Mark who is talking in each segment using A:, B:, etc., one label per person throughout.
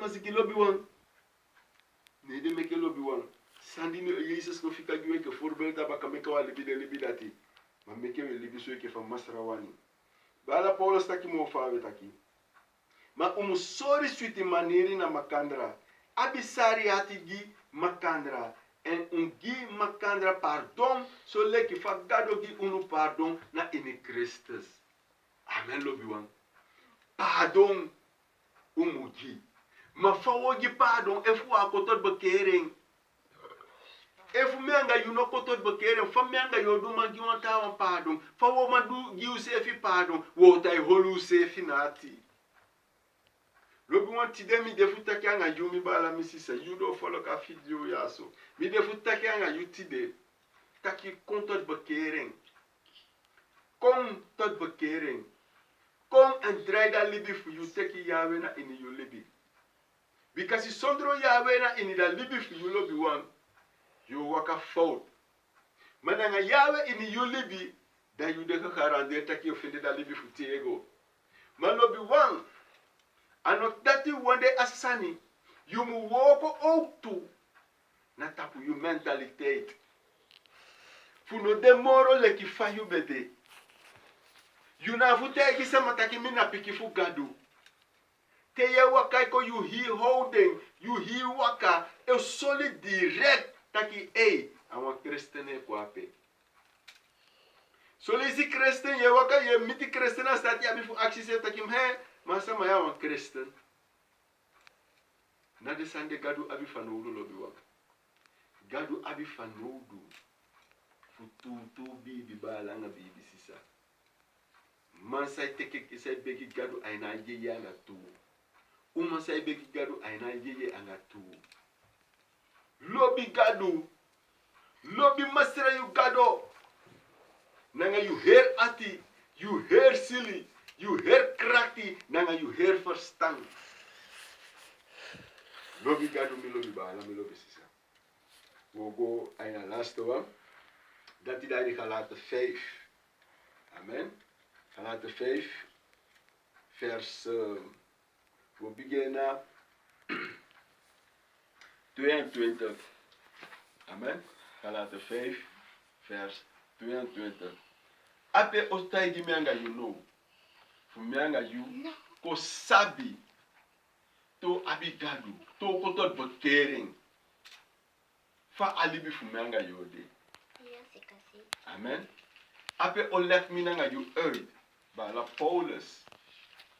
A: masiki lobby wan. Nee de meke lobby wan. Sandi no Jesus no fika giwe ke voorbeeld abaka meke wa libi de libi dati. Ma meke we libi so ke van masrawani. Bala Paulus taki mo fawe taki. Ma umusori switi maneri na makandra. Abisari hati gi makandra. En ungi makandra pardon. So leki fagado gi unu pardon na ini Christus. Amen lobby wan. Pardon umugi. Ma fawogi pardon efu akotot bekering. Efu menga yuno kotot bekering. Fa menga yodu man giwanta wan pardon. Fa wo man du giu sefi pardon. Wo tai holu sefi nati. Lobi wan tide mi defu taki anga yu mi bala mi sisa. You do follow ka video yaso. Mi defu taki anga yu tide. Taki kon tot bekering. Kom tot bekering. Kom en draai dat libi voor you teki Yahweh na in you libi. Because you sondro Yahweh na in dat libi voor you lobi wan. You waka fout. Maar dan Yahweh in you libi. Dan you de gegarandeerd teki you vind dat libi voor tego. Maar lobi wan. Anok dati wande asani. You mu woko ook toe. Na tapu you mentaliteit. Funo de moro leki fa you bede. You na vute gisa mataki mina piki fu gadu. Te ye waka ko you he holding, you he waka, e solid direct taki awan Christen e kwape. Solisi Christen ye waka ye miti Christen a stati abi fu aksi se taki he, masa ma ya wan Christen. Na de sande gadu abi fanoudu lobi waka. Gadu abi fanoudu. Fu tu bibi balanga bibi sisa. Man sai teke sai beki gadu aina yeye anga tu. Uma sai beki gadu aina yeye anga tu. Lobi gadu. Lobi masra you gado. Nanga you hear ati. You hear silly. You hear kraki. Nanga you hear verstand. Lobi gadu mi lobi ba. Mi lobi sisa. We go aina last one. Dat die die Galaten 5. Amen. Galaten 5, vers, we beginnen 22. Amen. Galaten 5, vers 22. Ape ostai di mianga you know. Fu mianga you ko sabi to abigadu to kotot bekering. Fa alibi fu mianga you de. Amen. Ape olef minanga you uit. Bala Paulus.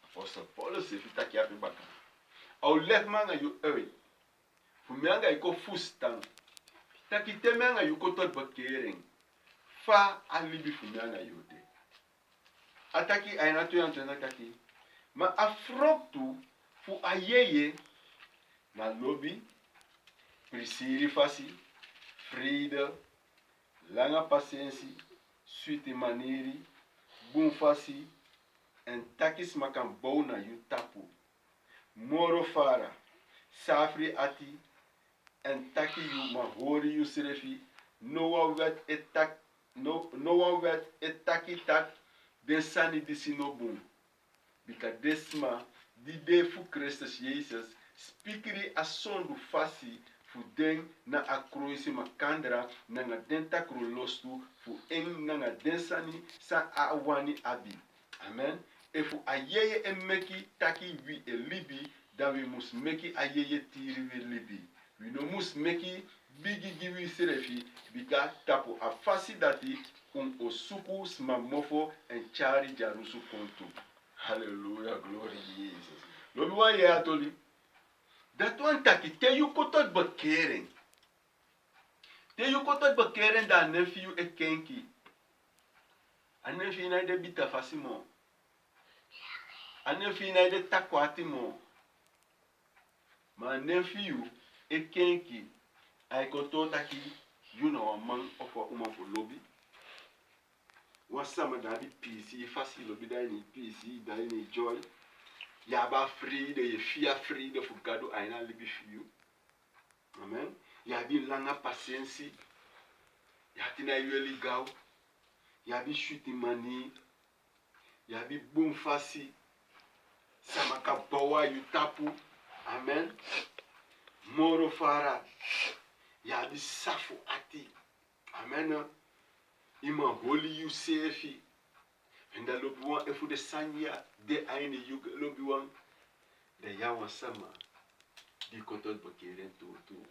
A: Apostel Paulus if you take ape baka. Au lef manga you uit. Fu mianga iko fustang. Taki te mianga you kotot bekering. Fa alibi fu mianga you de. Ataki aina tu yang taki. Ma afroktu fu ayeye na lobby. Prisiri fasi. Vrede. Langa paciëntie. Suite maneri. Bunfasi en takis makan bona yu tapu. Moro fara, safri ati en taki yu mahori yu serefi. No one wet etaki tak den sani disi no bun. Bika desma di de fu Christus Jesus spikiri asondu fasi fu den na akroisi makandra na nga den takro lostu fu en na nga den sani sa awani abi. Amen. Efu ayeye meki taki wi libi, dan we mus meki ayeye tiri we libi. We no mus meki bigi giwi serefi bika tapu afasi dati osuku smamofo en chari jarusu kontu. Hallelujah, glory Jesus. Lobi wa ye atoli. Dat wan taki te yu kotot bekering. Te yu kotot bekering da nefiu e kenki. A nefi na de bita fasimo. A nefi na de takwati mo. Ma nefiu e kenki. Ay koto taki you know a man of a woman for lobby. Wasama da di PC fasi lobi da ni PC da ni joy. Yaba free de ye fear free de fu gado aina libi fiu. Amen. Yabi langa paciency. Yatina yueli gao. Yabi shuti mani. Yabi boom fasi. Samaka bawa yu tapu. Amen. Moro fara. Ya di safu ati. Amen. Ima holy you sefi. En dat loop wan en voor de sanja de einde you loop wan. De yawan sama. Die kotot bekeren toe.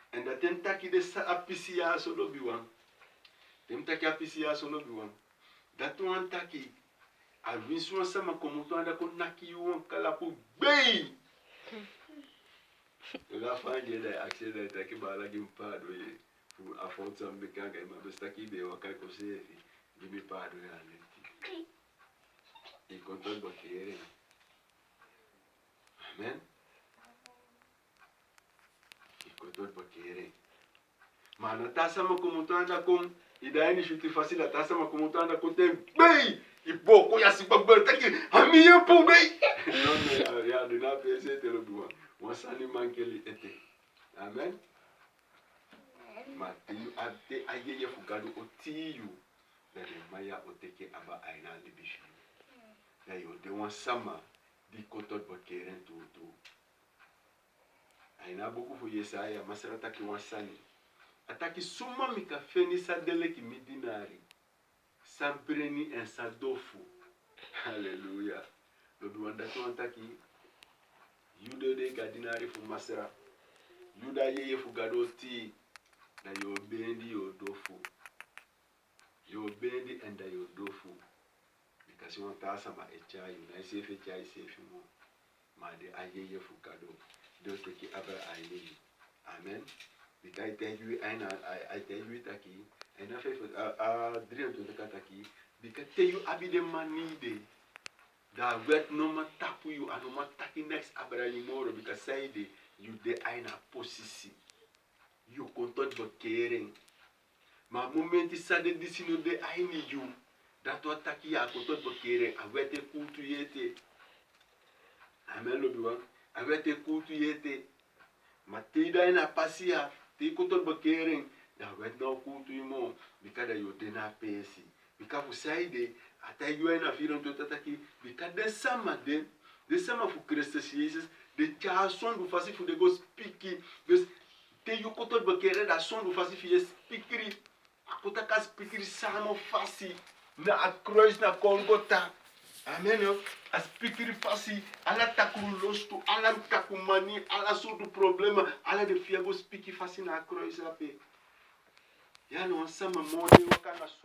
A: En dat tem taki de sa apisia so loop wan. Tem taki apisia so loop wan. Dat wan taki. A winswan sama como tu anda con naki wan kalapu bei. La fanje da accident taki bala gimpado ye. Fu afonso mbekanga ima bestaki be wakai kosefi. Gibi pado ya lenti. E kotot bekeren. Amen. Kotot bakere. Mana tasama como tu anda com ideia chuti fácil a tasama como tu anda com tem bem e pouco ya se bagulho tá aqui a minha pou bem. Não me ya de na PC te lo duan. Uma sani mankeli ete. Amen. Matiu ate ayeye fugado otiu. Da de maya oteke aba aina libishu. Da yo de uma sama di kotot bakere tu. Aina beaucoup fo Yesaya masara taki wansani. Ataki suma mika feni sa dele ki midinari. Sampreni en sadofu. Hallelujah. Lobi wanda to ataki. Yudo de gadinari fu masara. Yuda yeye fu gadoti. Da yo bendi yo dofu. Yo bendi and da yo dofu. Because you want to sama echayu. Na isefe chai sefe mo. Ma de ayeye fu gado. Do take aba ayeye. Amen. Because I tell you taki. And I feel dream to the kataki. Because tell you abi the money de. That wet no man tapu you and no man taki next abra tomorrow because say de you de aina posisi. You content but caring. Ma moment is sad this no de aini you. That what taki ya content but caring. I wete kutu yete. Amen lo biwan. I wete kutu yete. Ma te da ina pasia. Te kotot bekering, dan werd nou goed iemand, because dat je dena pesi. Because we zei de, ata you na 24 taki, because de sama voor Christus Jezus, de cha son du fasi fu de go speaki, dus te you kotot bekering, da son du fasi fi je speakeri, akota ka speakeri samo fasi, na a kruis na Golgotha. Amen yo. As pikiri fasi, ala takuru lostu, ala takumani, ala sodu problema, ala de fiago spiki fasi na akro isape. Ya no sama mode wakana